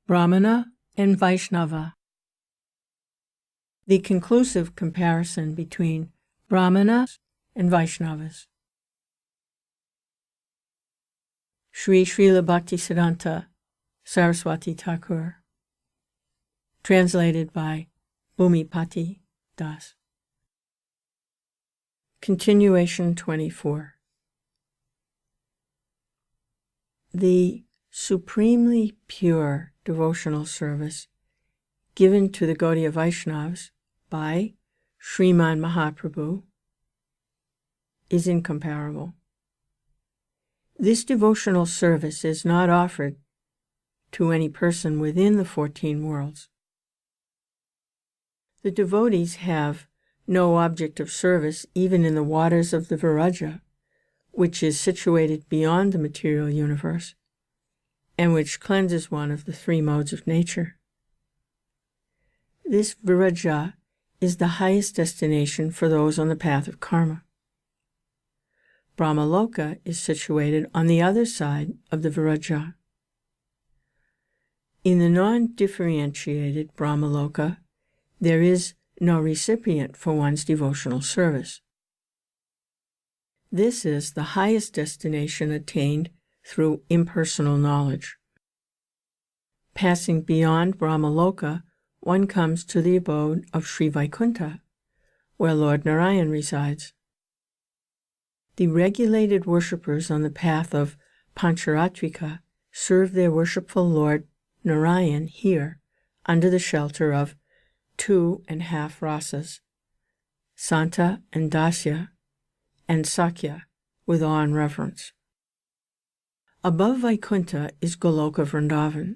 Brahmana and Vaishnava. The conclusive comparison between Brahmanas and Vaishnavas. SRILA Bhaktisiddhanta Saraswati Thakur. Translated by Bhumipati Das. Continuation 24. The supremely pure devotional service given to the Gaudiya Vaishnavas by Sriman Mahaprabhu is incomparable. This devotional service is not offered to any person within the 14 worlds. The devotees have no object of service even in the waters of the Viraja, which is situated beyond the material universe, and which cleanses one of the three modes of nature. This Viraja is the highest destination for those on the path of karma. Brahmaloka is situated on the other side of the Viraja. In the non-differentiated Brahmaloka, there is no recipient for one's devotional service. This is the highest destination attained through impersonal knowledge. Passing beyond Brahmaloka, one comes to the abode of Sri Vaikuntha, where Lord Narayan resides. The regulated worshippers on the path of Pancharatrika serve their worshipful Lord Narayan here under the shelter of 2.5 rasas, Santa and Dasya, and Sakya, with awe and reverence. Above Vaikuntha is Goloka Vrindavan,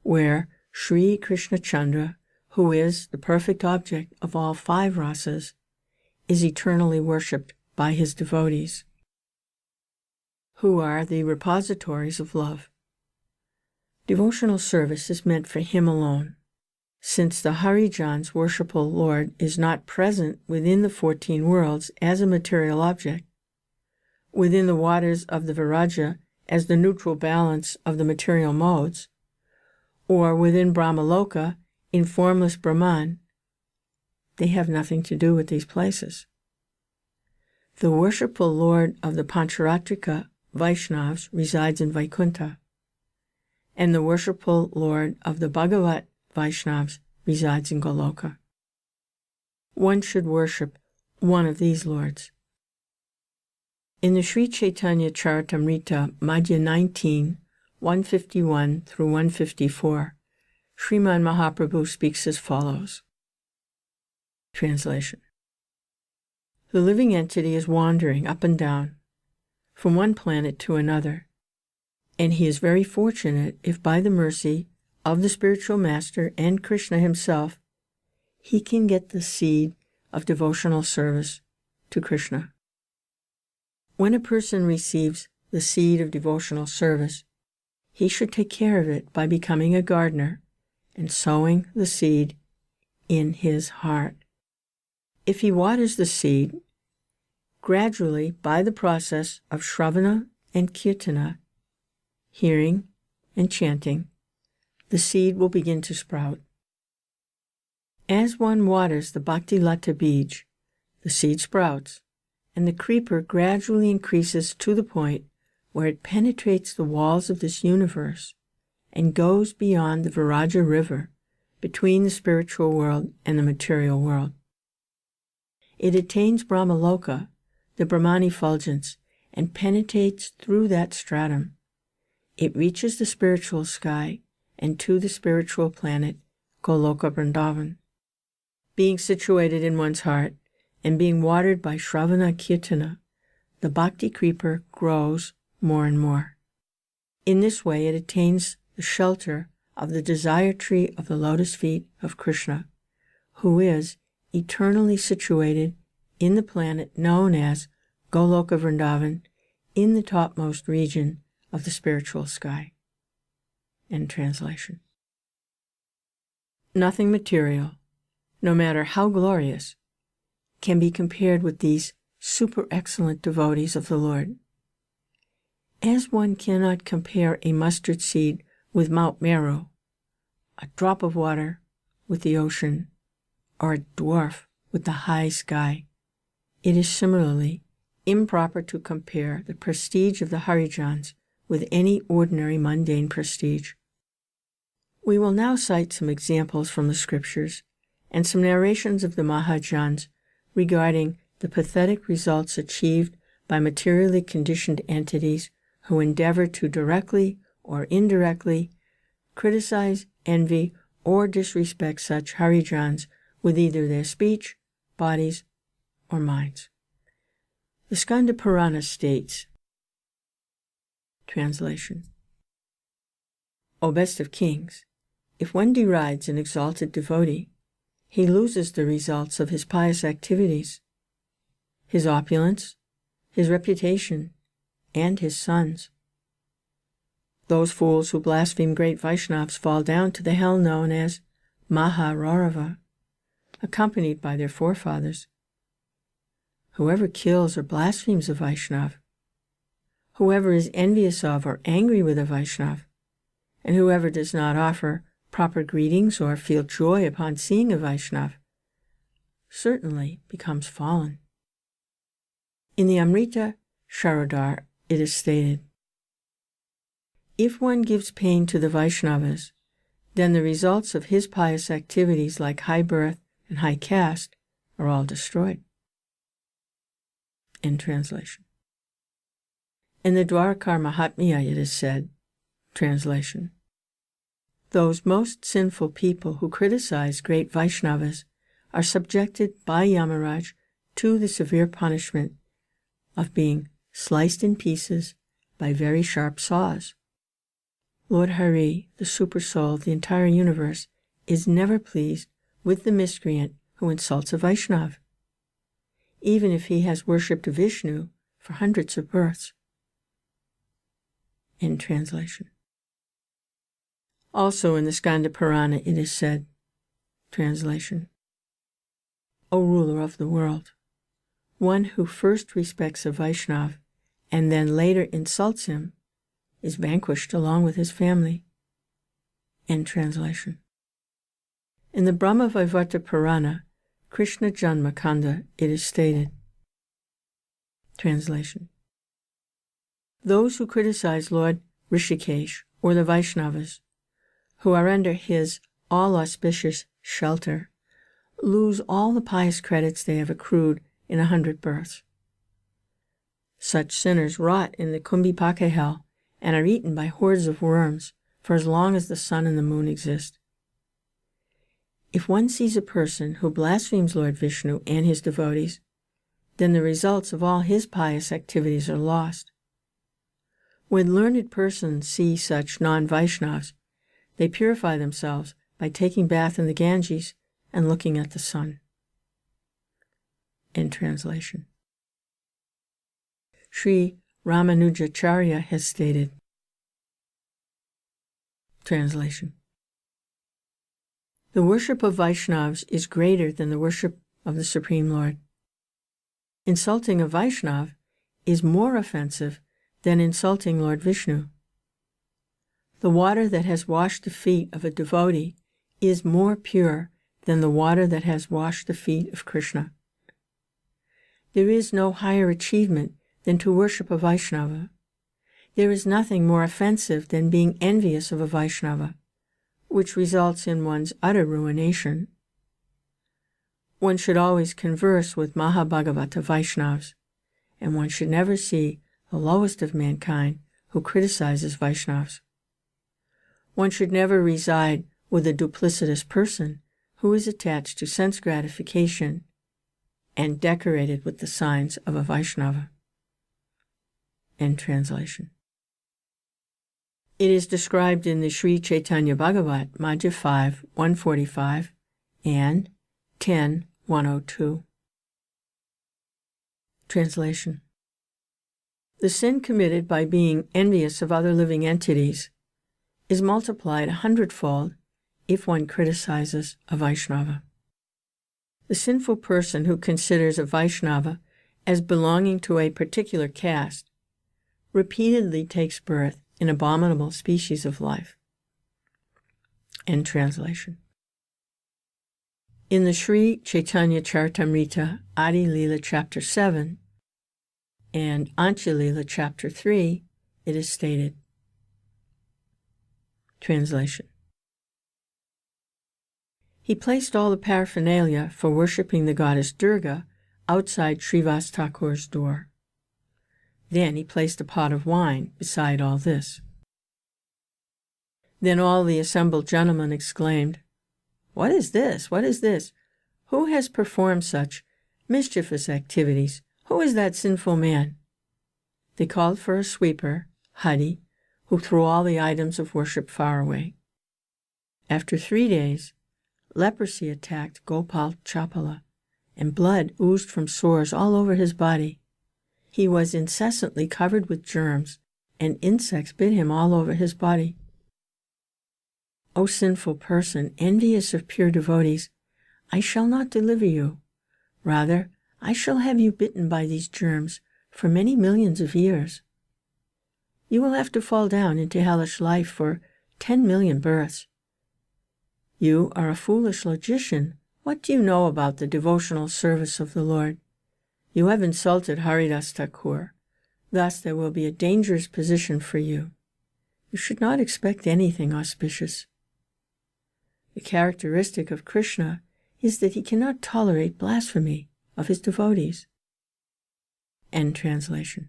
where Sri Krishna Chandra, who is the perfect object of all 5 rasas, is eternally worshipped by his devotees, who are the repositories of love. Devotional service is meant for him alone, since the Harijan's worshipful Lord is not present within the 14 worlds as a material object, within the waters of the Viraja as the neutral balance of the material modes, or within Brahmaloka in formless Brahman. They have nothing to do with these places. The worshipful Lord of the Pancharatrika Vaishnavas resides in Vaikuntha, and the worshipful Lord of the Bhagavat Vaishnavas resides in Goloka. One should worship one of these lords. In the Sri Chaitanya Charitamrita, Madhya 19, 151 through 154, Sriman Mahaprabhu speaks as follows. Translation. The living entity is wandering up and down, from one planet to another, and he is very fortunate if by the mercy of the spiritual master and Krishna himself, he can get the seed of devotional service to Krishna. When a person receives the seed of devotional service, he should take care of it by becoming a gardener and sowing the seed in his heart. If he waters the seed, gradually, by the process of Shravana and Kirtana, hearing and chanting, the seed will begin to sprout. As one waters the Bhakti Lata Bij, the seed sprouts, and the creeper gradually increases to the point where it penetrates the walls of this universe and goes beyond the Viraja river between the spiritual world and the material world. It attains Brahmaloka, the Brahman effulgence, and penetrates through that stratum. It reaches the spiritual sky and to the spiritual planet Goloka Vrindavan. Being situated in one's heart and being watered by Shravana Kirtana, the bhakti creeper grows more and more. In this way it attains the shelter of the desire tree of the lotus feet of Krishna, who is eternally situated in the planet known as Goloka Vrindavan in the topmost region of the spiritual sky. End translation. Nothing material, no matter how glorious, can be compared with these super excellent devotees of the Lord. As one cannot compare a mustard seed with Mount Meru, a drop of water with the ocean, or a dwarf with the high sky. It is similarly improper to compare the prestige of the Harijans with any ordinary mundane prestige. We will now cite some examples from the scriptures and some narrations of the Mahajans regarding the pathetic results achieved by materially conditioned entities who endeavor to directly or indirectly criticize, envy, or disrespect such Harijans with either their speech, bodies, or minds. The Skanda Purana states, translation, O best of kings, if one derides an exalted devotee, he loses the results of his pious activities, his opulence, his reputation, and his sons. Those fools who blaspheme great Vaishnavas fall down to the hell known as maha, accompanied by their forefathers. Whoever kills or blasphemes a Vaishnava, whoever is envious of or angry with a Vaishnava, and whoever does not offer proper greetings or feel joy upon seeing a Vaishnava, certainly becomes fallen. In the Amrita Sharodar, it is stated, if one gives pain to the Vaishnavas, then the results of his pious activities like high birth and high caste are all destroyed. In translation. In the Dwarakar Mahatmya it is said, translation, those most sinful people who criticize great Vaishnavas are subjected by Yamaraj to the severe punishment of being sliced in pieces by very sharp saws. Lord Hari, the Supersoul of the entire universe, is never pleased with the miscreant who insults a Vaishnava, even if he has worshipped Vishnu for hundreds of births. In translation. Also in the Skanda Purana it is said, translation, O ruler of the world, one who first respects a Vaishnava and then later insults him is vanquished along with his family. End translation. In the Brahma Vaivarta Purana, Krishna Janma Kanda, it is stated, translation, those who criticize Lord Rishikesh or the Vaishnavas, who are under his all-auspicious shelter, lose all the pious credits they have accrued in 100 births. Such sinners rot in the Kumbhipaka hell and are eaten by hordes of worms for as long as the sun and the moon exist. If one sees a person who blasphemes Lord Vishnu and his devotees, then the results of all his pious activities are lost. When learned persons see such non-Vaishnavas, they purify themselves by taking bath in the Ganges and looking at the sun. In translation. Sri Ramanujacharya has stated, translation, the worship of Vaishnavas is greater than the worship of the Supreme Lord. Insulting a Vaishnava is more offensive than insulting Lord Vishnu. The water that has washed the feet of a devotee is more pure than the water that has washed the feet of Krishna. There is no higher achievement than to worship a Vaishnava. There is nothing more offensive than being envious of a Vaishnava, which results in one's utter ruination. One should always converse with maha bhagavata Vaishnavas, and one should never see the lowest of mankind who criticizes Vaishnavas. One should never reside with a duplicitous person who is attached to sense gratification and decorated with the signs of a Vaishnava. End translation. It is described in the Sri Chaitanya Bhagavat, Madhya 5, 145 and 10, 102. Translation. The sin committed by being envious of other living entities is multiplied 100-fold if one criticizes a Vaishnava. The sinful person who considers a Vaishnava as belonging to a particular caste repeatedly takes birth in abominable species of life. End translation. In the Sri Chaitanya Charitamrita, Adi Lila Chapter 7, and Ancha Lila Chapter 3, it is stated. Translation. He placed all the paraphernalia for worshipping the goddess Durga outside Srivas Thakur's door. Then he placed a pot of wine beside all this. Then all the assembled gentlemen exclaimed, "What is this? What is this? Who has performed such mischievous activities? Who is that sinful man?" They called for a sweeper, Hari, who threw all the items of worship far away. After 3 days, leprosy attacked Gopal Chapala, and blood oozed from sores all over his body. He was incessantly covered with germs, and insects bit him all over his body. O sinful person, envious of pure devotees, I shall not deliver you. Rather, I shall have you bitten by these germs for many millions of years. You will have to fall down into hellish life for 10 million births. You are a foolish logician. What do you know about the devotional service of the Lord? You have insulted Haridas Thakur. Thus there will be a dangerous position for you. You should not expect anything auspicious. The characteristic of Krsna is that he cannot tolerate blasphemy of his devotees. End translation.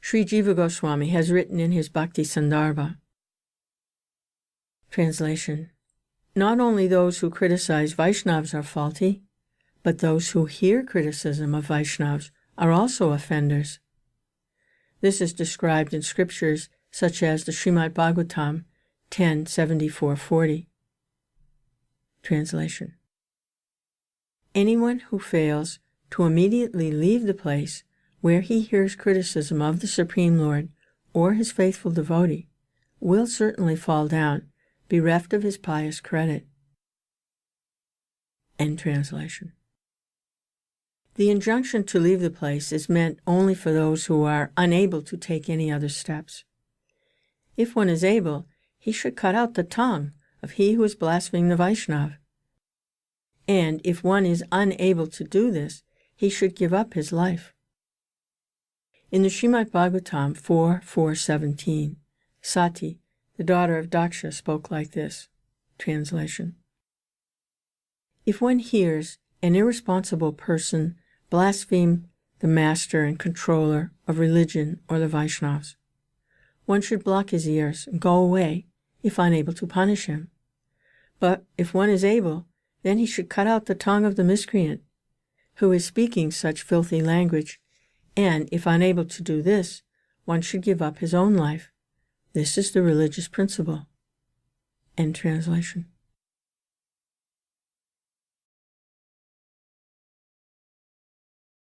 Sri Jiva Goswami has written in his Bhakti Sandarbha. Translation. Not only those who criticize Vaishnavas are faulty, but those who hear criticism of Vaishnavas are also offenders. This is described in scriptures such as the Srimad Bhagavatam 10:74-40. Translation. Anyone who fails to immediately leave the place where he hears criticism of the Supreme Lord or his faithful devotee will certainly fall down, bereft of his pious credit. End translation. The injunction to leave the place is meant only for those who are unable to take any other steps. If one is able, he should cut out the tongue of he who is blaspheming the Vaishnava. And if one is unable to do this, he should give up his life. In the Srimad Bhagavatam 4:17, Sati, the daughter of Daksha, spoke like this. Translation. If one hears an irresponsible person blaspheme the master and controller of religion or the Vaishnavas, one should block his ears and go away if unable to punish him. But if one is able, then he should cut out the tongue of the miscreant who is speaking such filthy language, and if unable to do this, one should give up his own life. This is the religious principle. End translation.